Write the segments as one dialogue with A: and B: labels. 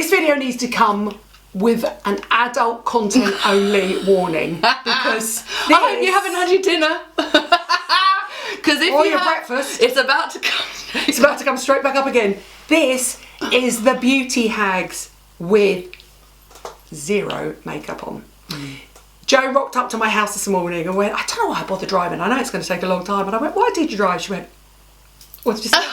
A: This video needs to come with an adult content only warning, because
B: I hope you haven't had your dinner. Because if
A: or
B: you
A: your
B: have,
A: breakfast,
B: it's about to come.
A: it's about to come straight back up again. This is the beauty hags with zero makeup on. Joe rocked up to my house this morning and went, I don't know why I bother driving. I know it's going to take a long time. And I went, why did you drive? She went, what did you say?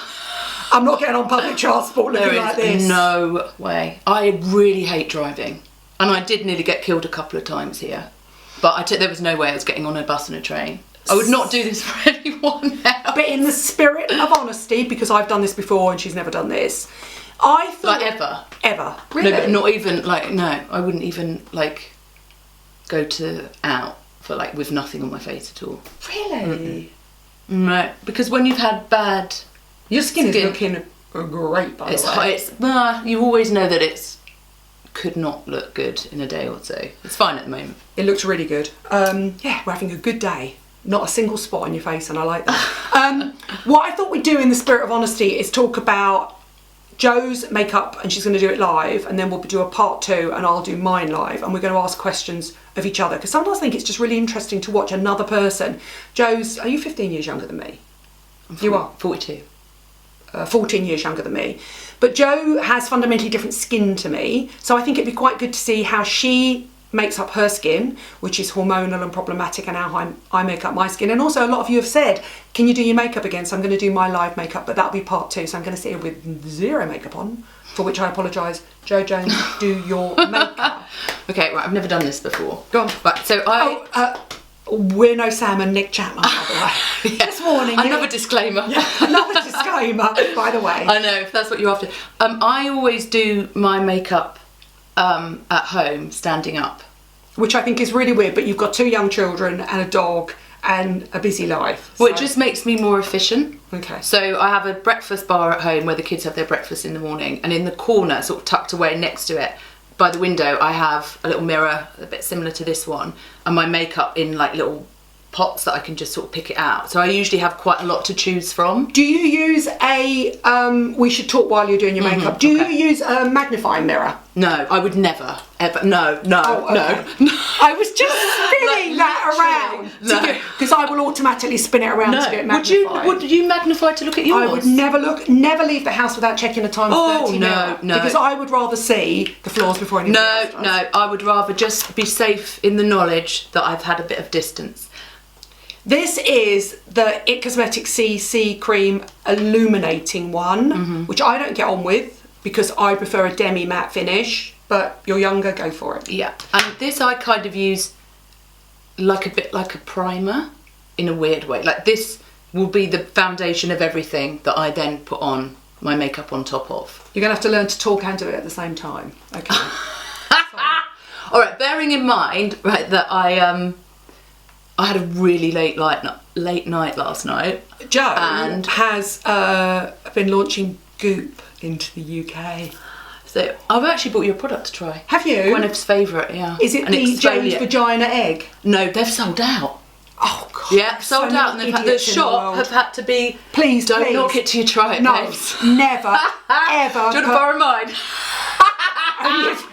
A: I'm not getting on public transport looking like this.
B: No way. I really hate driving. And I did nearly get killed a couple of times here. But there was no way I was getting on a bus and a train. I would not do this for anyone else.
A: But in the spirit of honesty, because I've done this before and she's never done this, I thought...
B: Like ever?
A: Ever. Really?
B: No, but not even, like, no. I wouldn't even, like, go out for, like, with nothing on my face at all.
A: Really?
B: No. Because when you've had bad...
A: Your skin is looking great, by the way.
B: You always know that it's could not look good in a day or two. It's fine at the moment.
A: It looks really good. Yeah, we're having a good day. Not a single spot on your face, and I like that. What I thought we'd do in the spirit of honesty is talk about Joe's makeup, and she's going to do it live, and then we'll do a part 2 and I'll do mine live, and we're going to ask questions of each other, because sometimes I think it's just really interesting to watch another person. Joe's, are you 15 years younger than me? You are?
B: 42.
A: 14 years younger than me. But Joe has fundamentally different skin to me, so I think it'd be quite good to see how she makes up her skin, which is hormonal and problematic, and how I make up my skin. And also a lot of you have said, can you do your makeup again? So I'm going to do my live makeup, but that'll be part 2. So I'm going to sit here with zero makeup on, for which I apologise. Joe Jones, do your makeup.
B: Okay, right, I've never done this before.
A: Go on.
B: Right, so
A: we're no Sam and Nick Chapman, by the way.
B: Yeah.
A: This morning.
B: Another disclaimer.
A: Yeah, another disclaimer, by the way.
B: I know, if that's what you're after. I always do my makeup at home, standing up.
A: Which I think is really weird, but you've got 2 young children and a dog and a busy life.
B: Well, it just makes me more efficient.
A: Okay.
B: So I have a breakfast bar at home where the kids have their breakfast in the morning, and in the corner, sort of tucked away next to it, by the window, I have a little mirror, a bit similar to this one, and my makeup in like little pots that I can just sort of pick it out. So I usually have quite a lot to choose from.
A: Do you use a, we should talk while you're doing your makeup, do you use a magnifying mirror?
B: No, I would never, ever, no.
A: I was just spinning that around. Because I will automatically spin it around to get it magnified.
B: Would you magnify to look at yours?
A: I would never leave the house without checking the times 30
B: no.
A: Because I would rather see the floors before anything else does.
B: No, I would rather just be safe in the knowledge that I've had a bit of distance.
A: This is the It Cosmetics CC Cream Illuminating one, which I don't get on with because I prefer a demi matte finish, but you're younger, go for it.
B: Yeah, and this I kind of use like a bit like a primer in a weird way. Like this will be the foundation of everything that I then put on my makeup on top of.
A: You're going to have to learn to talk and do it at the same time. Okay.
B: All right, bearing in mind, right, that I had a really late night last night.
A: Joe has been launching Goop into the UK.
B: So I've actually bought you a product to try.
A: Have you?
B: Gwyneth's favourite, yeah.
A: Is it the Jade Vagina egg?
B: No, they've sold out.
A: Oh God!
B: Yeah, sold out, and they've had the shop have had to be.
A: Please,
B: don't knock it till you try it.
A: No,
B: babes.
A: never, ever.
B: Do you want to borrow mine?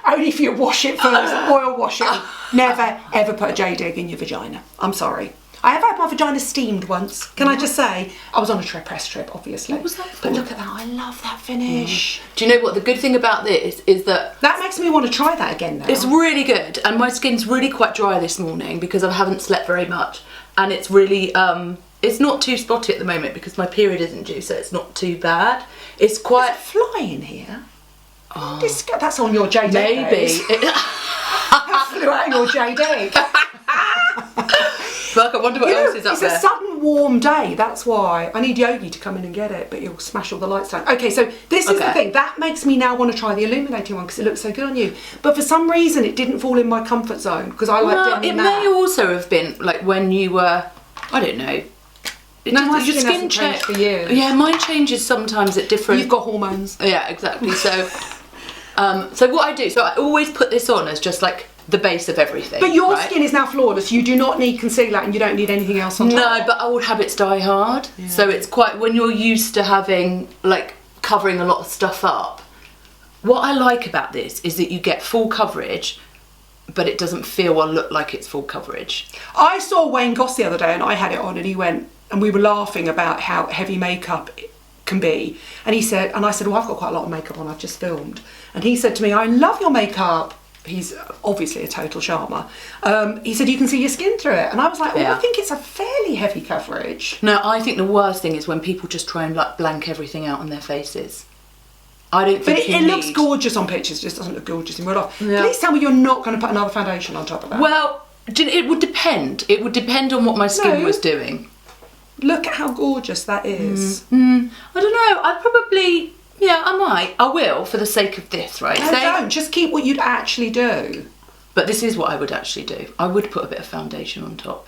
A: Only if you wash it first, oil wash it. Never ever put a jade egg in your vagina. I'm sorry. I have had my vagina steamed once. Can I just say, I was on a press trip, obviously.
B: What was that for?
A: But look at that, I love that finish.
B: Do you know what the good thing about this is that
A: makes me want to try that again now.
B: It's really good, and my skin's really quite dry this morning because I haven't slept very much, and it's really it's not too spotty at the moment because my period isn't due, so it's not too bad. It's quite.
A: There's a fly in here. Oh. That's on your jade egg.
B: Maybe.
A: That flew out in your jade egg.
B: Look, I wonder what else is up there.
A: It's a sudden warm day, that's why. I need Yogi to come in and get it, but he'll smash all the lights down. Okay, so this is the thing. That makes me now want to try the illuminating one because it looks so good on you. But for some reason, it didn't fall in my comfort zone because I like demi matte.
B: It may also have been like when you were, I don't know.
A: My skin hasn't changed for years.
B: Yeah, mine changes sometimes at different...
A: You've got hormones.
B: Yeah, exactly. So, so what I do, so I always put this on as just like the base of everything.
A: But your skin is now flawless. You do not need concealer and you don't need anything else on top.
B: No, but old habits die hard. Yeah. So it's quite, when you're used to having, like, covering a lot of stuff up, What I like about this is that you get full coverage, but it doesn't feel or look like it's full coverage.
A: I saw Wayne Goss the other day and I had it on and he went, and we were laughing about how heavy makeup can be. And he said, and I said, well, I've got quite a lot of makeup on, I've just filmed. And he said to me, I love your makeup. He's obviously a total charmer. He said, you can see your skin through it. And I was like, well, I think it's a fairly heavy coverage.
B: No, I think the worst thing is when people just try and like blank everything out on their faces. I don't think
A: it looks gorgeous on pictures, it just doesn't look gorgeous in real life. Yeah. Please tell me you're not going to put another foundation on top of that.
B: Well, it would depend. It would depend on what my skin was doing.
A: Look at how gorgeous that is.
B: I don't know. I'd probably, I might. I will for the sake of this, right?
A: No, don't. Just keep what you'd actually do.
B: But this is what I would actually do. I would put a bit of foundation on top.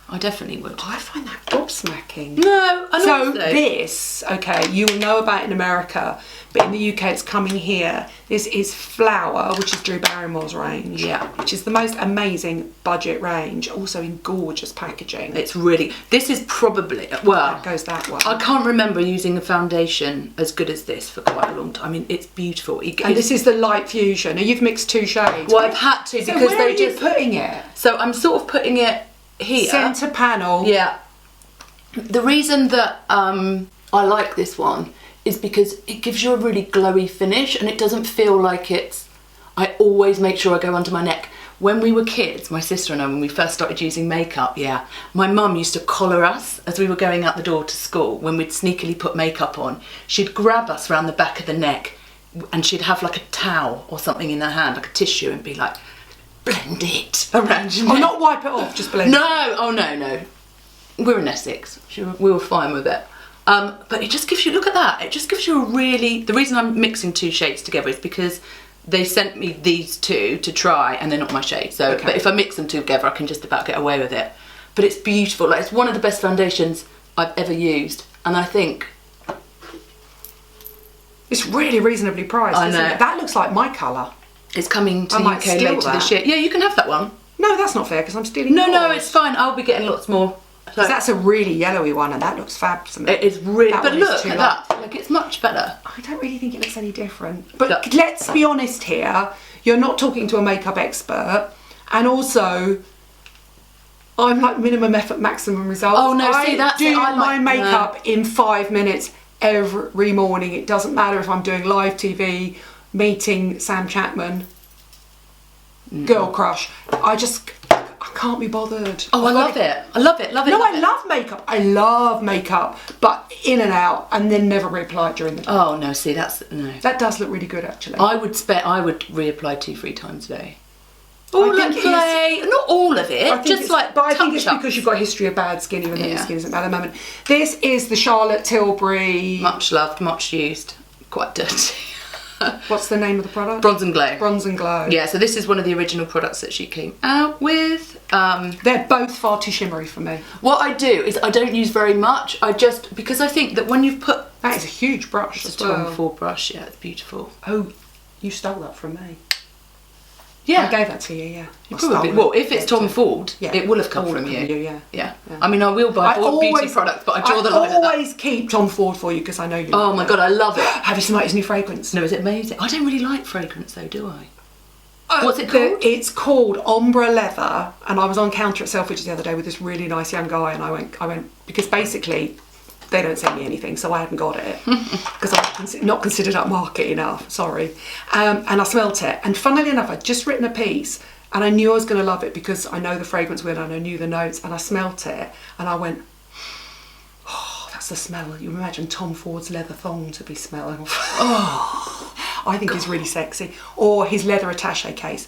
B: I definitely would.
A: I find that gobsmacking.
B: No, I know.
A: So this, okay, you will know about in America, but in the UK it's coming here. This is Flower, which is Drew Barrymore's range.
B: Yeah.
A: Which is the most amazing budget range, also in gorgeous packaging.
B: It's really, this is probably, well,
A: it goes that way.
B: I can't remember using a foundation as good as this for quite a long time. I mean, it's beautiful.
A: And this is the light fusion. Now you've mixed 2 shades.
B: Well, I've had to because
A: where are you putting it?
B: So I'm sort of putting it here.
A: Centre panel.
B: Yeah. The reason that I like this one is because it gives you a really glowy finish and it doesn't feel like it's... I always make sure I go under my neck. When we were kids, my sister and I, when we first started using makeup, my mum used to collar us as we were going out the door to school when we'd sneakily put makeup on. She'd grab us around the back of the neck and she'd have like a towel or something in her hand, like a tissue, and be like, blend it around your neck.
A: Oh, not wipe it off, just blend it.
B: No, oh no. We're in Essex. We were fine with it. But it just gives you, look at that. It just gives you a really, the reason I'm mixing 2 shades together is because they sent me these 2 to try and they're not my shade. So,
A: okay.
B: But if I mix them together, I can just about get away with it. But it's beautiful. Like, it's one of the best foundations I've ever used. And I think...
A: It's really reasonably priced, isn't it? That looks like my colour.
B: It's coming to the UK later this year. Yeah, you can have that one.
A: No, that's not fair because I'm stealing yours.
B: No, it's fine. I'll be getting lots more.
A: Because that's a really yellowy one and that looks fab to me.
B: It is really, but look at that. Like, it's much better.
A: I don't really think it looks any different. But let's be honest here. You're not talking to a makeup expert. And also, I'm like minimum effort, maximum results.
B: Oh no, see that's it.
A: I do my makeup in 5 minutes every morning. It doesn't matter if I'm doing live TV, meeting Sam Chapman, girl crush. I can't be bothered.
B: Oh, I love it. I love it.
A: No, I love makeup. I love makeup, but in and out, and then never reapply during the day.
B: Oh no, see that's no.
A: That does look really good actually.
B: I would reapply 2-3 times a day. All like play, not all of it, just like.
A: But I think it's because you've got a history of bad skin, even though your skin isn't bad at the moment. This is the Charlotte Tilbury.
B: Much loved, much used, quite dirty.
A: What's the name of the product?
B: Bronze and Glow.
A: Bronze and Glow.
B: Yeah, so this is one of the original products that she came out with.
A: They're both far too shimmery for me.
B: What I do is I don't use very much. Because I think that when you've put...
A: That is a huge brush as well.
B: It's a Tom Ford brush, yeah, it's beautiful.
A: Oh, you stole that from me.
B: Yeah.
A: I gave that to you, yeah.
B: Probably. Well, if it's Tom Ford, it will have come from you.
A: Yeah.
B: I mean, I will buy all beauty products, but I draw the line at that.
A: I always keep Tom Ford for you because I know you.
B: Oh my God, I love it.
A: Have you smelled his new fragrance?
B: No, is it amazing? I don't really like fragrance though, do I? What's it called?
A: It's called Ombre Leather, and I was on counter at Selfridges the other day with this really nice young guy, and I went because basically they don't send me anything, so I hadn't got it because I'm not considered upmarket enough. Sorry, and I smelt it, and funnily enough, I'd just written a piece, and I knew I was going to love it because I know the fragrance wheel and I knew the notes, and I smelt it, and I went, oh, that's the smell. You imagine Tom Ford's leather thong to be smelling. Oh, I think he's really sexy, or his leather attaché case,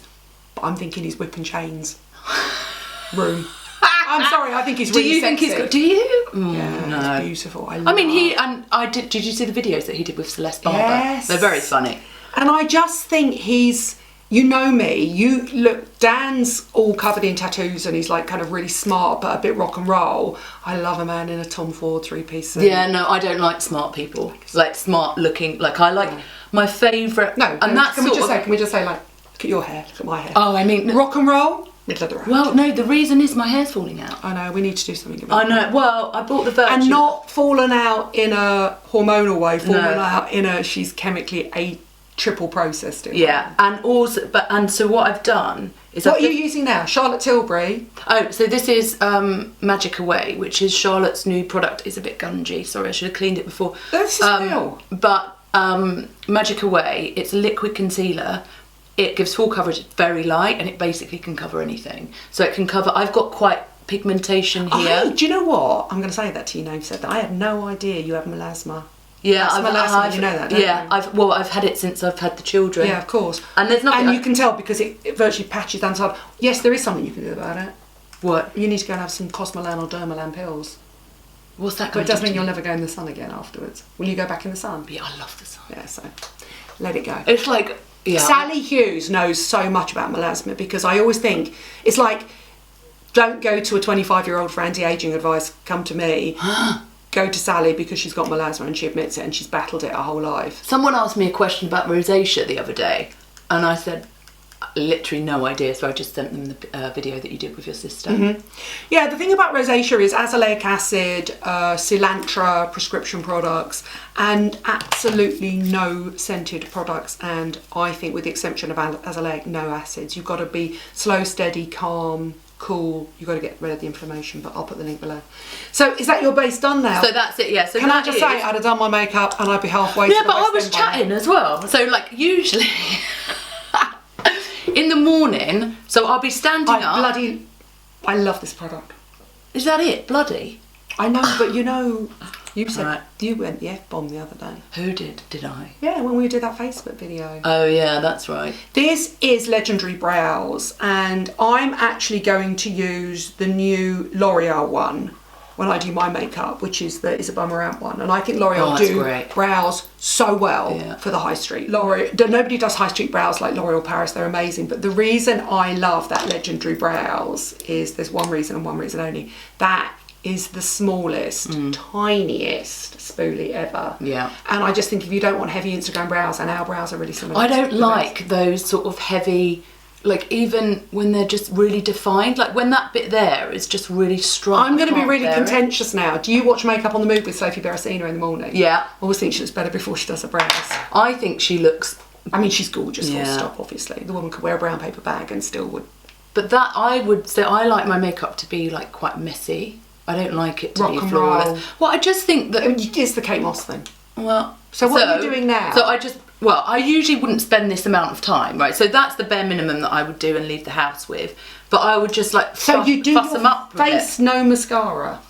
A: but I'm thinking his whip and chains room. I'm sorry, I think he's really sexy.
B: Do you?
A: Yeah,
B: no.
A: It's beautiful.
B: Did you see the videos that he did with Celeste Barber?
A: Yes.
B: They're very funny.
A: And I just think you know me, Dan's all covered in tattoos and he's like kind of really smart but a bit rock and roll. I love a man in a Tom Ford 3-piece suit.
B: Yeah, no, I don't like smart people. Like smart looking, like I like my favourite.
A: Can we just say like, look at your hair, look at my hair.
B: Oh, I mean.
A: Rock and roll. Middle of the road.
B: Well, no, the reason is my hair's falling out.
A: I know, we need to do something about it.
B: I know, well, I bought the Virtue.
A: And not fallen out in a hormonal way, fallen out in a she's chemically triple processed it.
B: Yeah, and also, so what I've done is...
A: What are you using now? Charlotte Tilbury?
B: Oh, so this is Magic Away, which is Charlotte's new product. It's a bit gungy. Sorry, I should have cleaned it before.
A: This is real.
B: But Magic Away, it's a liquid concealer. It gives full coverage. It's very light, and it basically can cover anything. So it can cover... I've got quite pigmentation here.
A: Do you know what? I'm going to say that to you now. You've said that. I had no idea you have melasma.
B: Yeah,
A: I've you know that, don't you?
B: I've had it since I've had the children.
A: Yeah, of course.
B: And there's nothing...
A: And you can tell because it virtually patches down the side. Yes, there is something you can do about it.
B: What?
A: You need to go and have some Cosmolan or Dermalan pills.
B: What's that
A: But
B: going
A: it
B: to
A: doesn't
B: do?
A: mean you'll never go in the sun again afterwards. Will you go back in the sun?
B: Yeah, I love the sun.
A: Yeah, so let it go.
B: It's like... Yeah.
A: Sally Hughes knows so much about melasma because I always think it's like, don't go to a 25-year-old for anti-aging advice, come to me. Go to Sally because she's got melasma and she admits it and she's battled it her whole life.
B: Someone asked me a question about rosacea the other day and I said literally no idea, so I just sent them the video that you did with your sister.
A: Mm-hmm. Yeah, the thing about rosacea is azelaic acid, cilantro, prescription products, and absolutely no scented products, and I think with the exception of azelaic, no acids. You've got to be slow, steady, calm, cool. You've got to get rid of the inflammation, but I'll put the link below. So is that your base done now?
B: So that's it, yeah. So
A: can I just say I'd have done my makeup and I'd be halfway
B: yeah,
A: to the
B: but I
A: West
B: was
A: End by
B: chatting
A: now.
B: as well. So like usually in the morning, so I'll be standing up.
A: I love this product.
B: Is that it? Bloody?
A: I know, but you know, you said
B: Right.
A: you went the F-bomb the other day.
B: Who did? Did I?
A: Yeah, when we did that Facebook video.
B: Oh yeah, that's right.
A: This is Legendary Brows, and I'm actually going to use the new L'Oreal one when I do my makeup, which is the Isabel Marant one. And I think L'Oreal do
B: great.
A: brows so well
B: Yeah.
A: for the high street. Nobody does high street brows like L'Oreal Paris, they're amazing. But the reason I love that Legendary Brows is there's one reason and one reason only. That is the smallest, tiniest spoolie ever.
B: Yeah.
A: And I just think if you don't want heavy Instagram brows, and our brows are really similar.
B: I don't
A: to
B: like those sort of heavy, like even when they're just really defined, like when that bit there is just really strong.
A: I'm going to be really
B: bear it.
A: contentious now. Do you watch Makeup on the Move with Sophie Berasino in the morning?
B: Yeah.
A: I always think she looks better before she does her brows.
B: I think she looks...
A: I mean, she's gorgeous, full
B: Yeah.
A: stop, obviously. The woman could wear a brown paper bag and still would.
B: But that, I would say, I like my makeup to be like quite messy. I don't like it to
A: Rock
B: be
A: and
B: flawless.
A: roll.
B: Well, I just think that...
A: I mean, it's the Kate Moss thing.
B: Well...
A: So what are you doing now?
B: So I usually wouldn't spend this amount of time, right? So that's the bare minimum that I would do and leave the house with. But I would just like
A: So you do
B: fuss them up
A: your
B: a bit.
A: face, no mascara?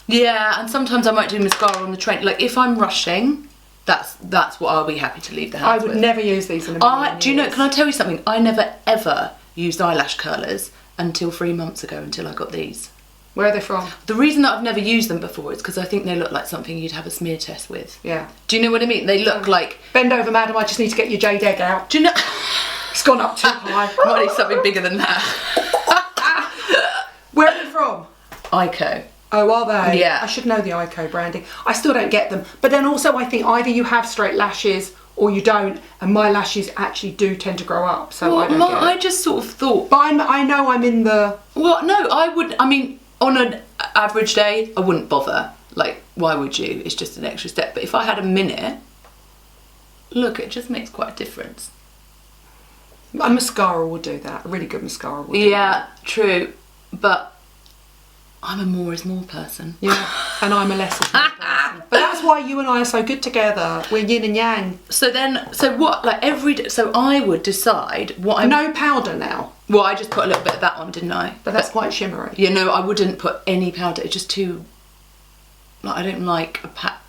B: Yeah, and sometimes I might do mascara on the train. Like if I'm rushing, that's what I'll be happy to leave the house
A: I would
B: with.
A: never use these in a million
B: Do you know,
A: years.
B: can I tell you something? I never ever used eyelash curlers until 3 months ago, until I got these.
A: Where are they from?
B: The reason that I've never used them before is because I think they look like something you'd have a smear test with.
A: Yeah.
B: Do you know what I mean? They look like...
A: Bend over, madam, I just need to get your jade egg out.
B: Do you know...
A: It's gone up too high.
B: Might need something bigger than that.
A: Where are they from?
B: Ico.
A: Oh, are they?
B: Yeah.
A: I should know the Ico branding. I still don't get them. But then also I think either you have straight lashes or you don't, and my lashes actually do tend to grow up, so I don't get it.
B: I just sort of thought...
A: But I know I'm in the...
B: Well, no, I mean, on an average day, I wouldn't bother. Like, why would you? It's just an extra step. But if I had a minute, look, it just makes quite a difference.
A: A mascara will do that. A really good mascara will do that.
B: Yeah, true. But I'm a more is more person.
A: Yeah, and I'm a less is more person. But that's why you and I are so good together. We're yin and yang.
B: So what, like every day, so I would decide what I'm...
A: No powder now.
B: Well, I just put a little bit of that on, didn't I?
A: But that's quite shimmery.
B: You know, I wouldn't put any powder. It's just too... Like, I don't like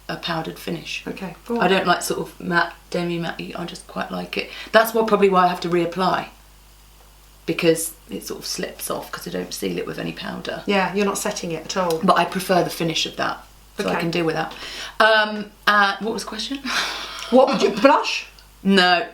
B: a powdered finish.
A: Okay, go on.
B: I don't like sort of matte, demi-matte. I just quite like it. That's probably why I have to reapply. Because it sort of slips off because I don't seal it with any powder.
A: Yeah, you're not setting it at all.
B: But I prefer the finish of that. So I can deal with that. What was the question?
A: What would you... Blush?
B: No.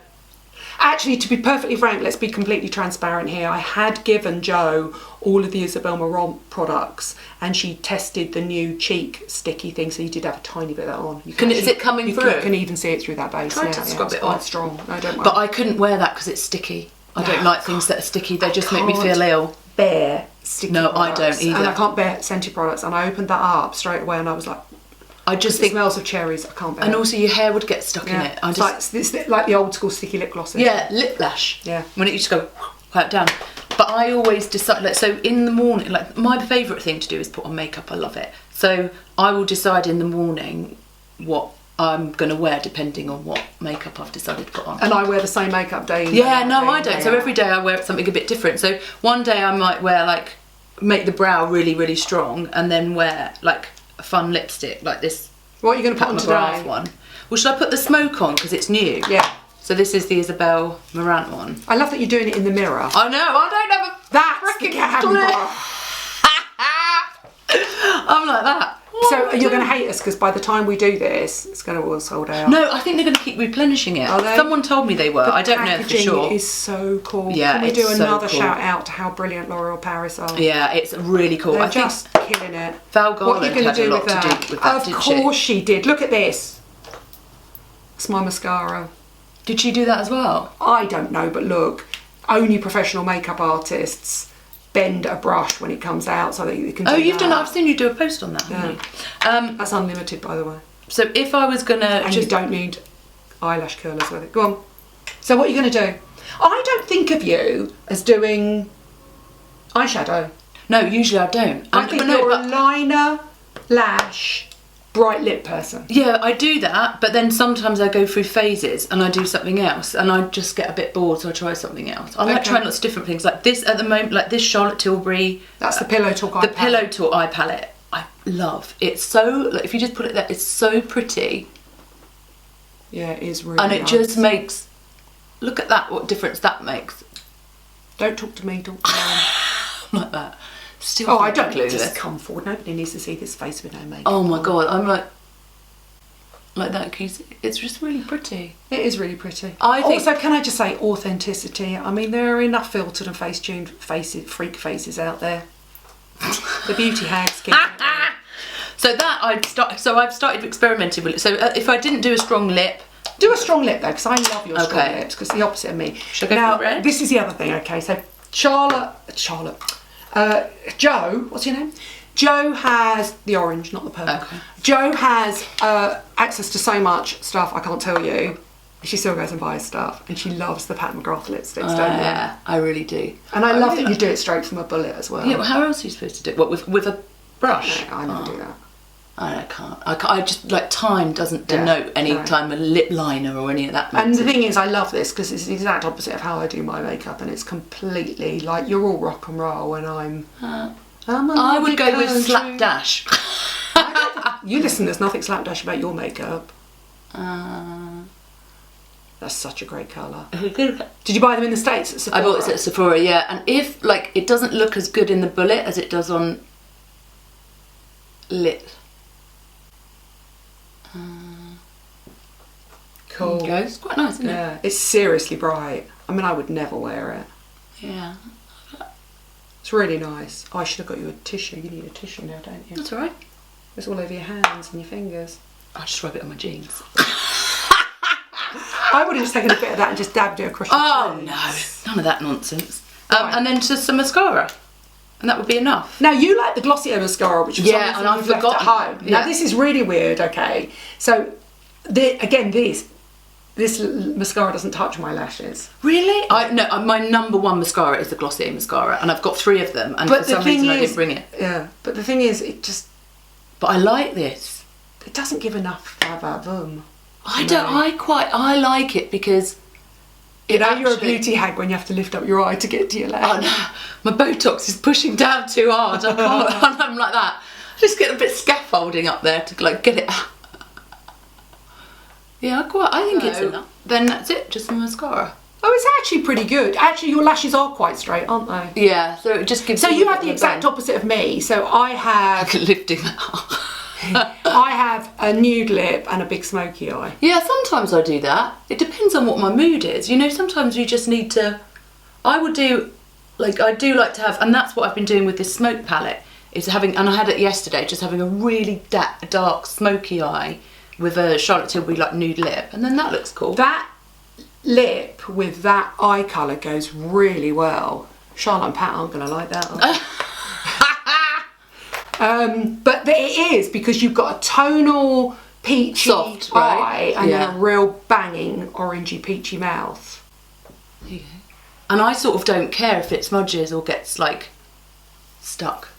A: Actually, to be perfectly frank, let's be completely transparent here. I had given Jo all of the Isabel Marant products and she tested the new cheek sticky thing, so you did have a tiny bit of that on.
B: Is it coming through?
A: You can even see it through that base.
B: Try to scrub
A: it's
B: it
A: quite
B: off.
A: strong. No, don't worry.
B: But I couldn't wear that because it's sticky. I don't like things that are sticky. They just make me feel ill.
A: Bear sticky
B: No, I
A: products.
B: don't either.
A: And I can't bear scented products. And I opened that up straight away and I was like,
B: I just
A: It
B: think,
A: smells of cherries. I can't bear
B: and
A: it.
B: also your hair would get stuck in it. I just,
A: It's like the old school sticky lip glosses.
B: yeah, lip lash.
A: Yeah.
B: When it used to go quite down. But I always decide, like, so in the morning, like, my favourite thing to do is put on makeup. I love it. So I will decide in the morning what I'm going to wear depending on what makeup I've decided to put on.
A: And I wear the same makeup day in.
B: Yeah, no,
A: day
B: I
A: in,
B: don't.
A: day
B: So
A: out.
B: every day I wear something a bit different. So one day I might wear, like, make the brow really, really strong, and then wear, like, a fun lipstick, like this
A: What are you going to put on
B: Pat
A: today?
B: McGrath one. Well, should I put the smoke on because it's new?
A: Yeah.
B: So this is the Isabel Marant one.
A: I love that you're doing it in the mirror.
B: I know, I don't have a
A: That's the
B: freaking
A: camera.
B: I'm like that.
A: So you're going to hate us because by the time we do this, it's going to all sold out.
B: No, I think they're going to keep replenishing it.
A: Are they?
B: Someone told me they were. I don't know for
A: Packaging
B: sure.
A: is so cool.
B: Yeah,
A: Can we
B: it's
A: do
B: so
A: another
B: cool.
A: shout out to how brilliant L'Oreal Paris are?
B: Yeah, it's really cool.
A: They're
B: I think
A: just killing it.
B: Val
A: What are you
B: Garland
A: going
B: had
A: to
B: a
A: do
B: lot
A: with
B: to
A: that?
B: do with that,
A: Of
B: didn't she?
A: course she did. Look at this. It's my mascara.
B: Did she do that as well?
A: I don't know, but look, only professional makeup artists bend a brush when it comes out so that you can do
B: Oh, you've done
A: that.
B: that. I've seen you do a post on that, haven't you?
A: That's unlimited, by the way.
B: So if I was going to
A: And you
B: just...
A: don't need eyelash curlers with it. Go on. So what are you going to do? I don't think of you as doing eyeshadow.
B: No, usually I don't.
A: I think
B: no,
A: you're
B: but-
A: a liner, lash, bright lip person.
B: Yeah, I do that, but then sometimes I go through phases and I do something else and I just get a bit bored, so I try something else. I like
A: Okay.
B: trying lots of different things. Like this at the moment, like this Charlotte Tilbury.
A: That's the Pillow Talk eye
B: The
A: palette.
B: Pillow Talk eye palette. I love. It's so, like, if you just put it there, it's so pretty.
A: Yeah, it is really
B: And it
A: nice.
B: just makes, look at that, what difference that makes.
A: Don't talk to me, talk to them.
B: Like that. Still
A: Oh, I don't
B: clueless.
A: just come forward. Nobody needs to see this face with no makeup.
B: Oh my
A: on.
B: god, I'm like that. Can you see? It's just really pretty.
A: It is really pretty.
B: I think-
A: Also, can I just say authenticity? I mean, there are enough filtered and face-tuned faces, freak faces out there. The beauty hags.
B: So that I've started experimenting with it. So if I didn't do a strong lip,
A: Do a strong lip though, because I love your strong
B: Okay.
A: lips. Because the opposite of me.
B: Should I go
A: now,
B: for red?
A: this is the other thing. Okay, so Joe, what's your name? Joe has the orange, not the purple.
B: Okay.
A: Joe has access to so much stuff I can't tell you. She still goes and buys stuff, and she loves the Pat McGrath lipsticks, don't you?
B: yeah, I really do.
A: And I love that you do it straight from a bullet as well.
B: Yeah, well, how else are you supposed to do it? What, with a brush?
A: No, I never do that.
B: I can't. I just, like, time doesn't denote any
A: no.
B: time a lip liner or any of that.
A: And the thing is, I love this because it's the exact opposite of how I do my makeup, and it's completely like you're all rock and roll, and I'm
B: I would go with
A: country.
B: slapdash.
A: You listen, there's nothing slapdash about your makeup. That's such a great colour. Did you buy them in the States at Sephora?
B: I bought this at Sephora, yeah. And if, like, it doesn't look as good in the bullet as it does on lip.
A: Cool.
B: There you go. It's quite nice, isn't it?
A: Yeah, it's seriously bright. I mean, I would never wear it.
B: Yeah.
A: It's really nice. Oh, I should have got you a tissue. You need a tissue now, don't you?
B: That's alright.
A: It's all over your hands and your fingers.
B: I'll just rub it on my jeans.
A: I would have just taken a bit of that and just dabbed it across your
B: Oh
A: face.
B: no, none of that nonsense.
A: Right.
B: And then just some mascara, and that would be enough.
A: Now you like the Glossier mascara, which for some
B: Yeah,
A: reason
B: and I've
A: you've left
B: forgotten.
A: at home.
B: Yeah.
A: Now this is really weird. Okay, so this mascara doesn't touch my lashes.
B: Really? My number one mascara is the Glossier mascara, and I've got 3 of them. And
A: But
B: for
A: the
B: some
A: thing
B: reason, I
A: is,
B: didn't bring it.
A: Yeah, but the thing is,
B: But I like this.
A: it doesn't give enough boom.
B: I like it because
A: You know, you're a
B: actually-
A: beauty hag when you have to lift up your eye to get to your lash.
B: Oh no, my Botox is pushing down too hard. I can't. And I'm like that. Just get a bit scaffolding up there to, like, get it out. Yeah, I think it's enough. Then that's it, just the mascara.
A: Oh, it's actually pretty good. Actually, your lashes are quite straight, aren't they?
B: Yeah, so it just gives.
A: So
B: me
A: you
B: a
A: have
B: bit
A: the
B: of a
A: exact
B: bang.
A: opposite of me. So I have
B: Lifting that up.
A: I have a nude lip and a big smoky eye.
B: Yeah, sometimes I do that. It depends on what my mood is. You know, sometimes you just need to. I do like to have, and that's what I've been doing with this smoke palette. Is having, and I had it yesterday, just having a really dark smoky eye with a Charlotte Tilbury, like, nude lip, and then that looks cool.
A: That lip with that eye colour goes really well. Charlotte and Pat aren't going to like that. Are they? But it is because you've got a tonal peachy
B: Soft,
A: eye
B: right?
A: and then a real banging orangey peachy mouth.
B: There you go. And I sort of don't care if it smudges or gets like stuck.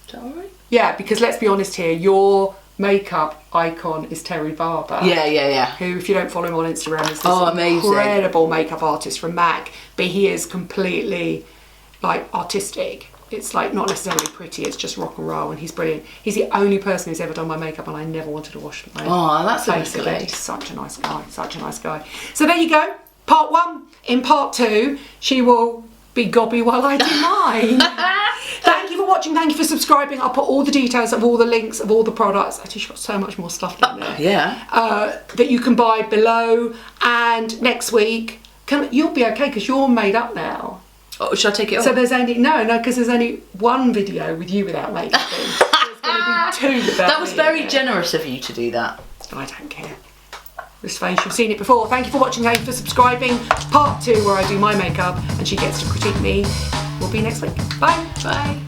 B: Is that alright?
A: Yeah, because let's be honest here, your makeup icon is Terry Barber.
B: Yeah.
A: Who, if you don't follow him on Instagram, is this
B: amazing.
A: incredible makeup artist from MAC. But he is completely like artistic. It's like not necessarily pretty, it's just rock and roll, and he's brilliant. He's the only person who's ever done my makeup, and I never wanted to wash my
B: that's
A: face
B: lovely.
A: He's such a nice guy, such a nice guy. So there you go, part 1. In part 2, she will be gobby while I do mine. Thank you for watching, thank you for subscribing. I'll put all the details of all the links of all the products. Actually, she's got so much more stuff in there. That you can buy below. And next week, you'll be okay because you're made up now.
B: Oh, should I take it off?
A: So there's only, no, because there's only one video with you without makeup in. So there's going to be 2 without
B: That was very generous of you to do that.
A: I don't care. This face, you've seen it before. Thank you for watching, thank you for subscribing. Part 2 where I do my makeup and she gets to critique me will be next week. Bye.
B: Bye.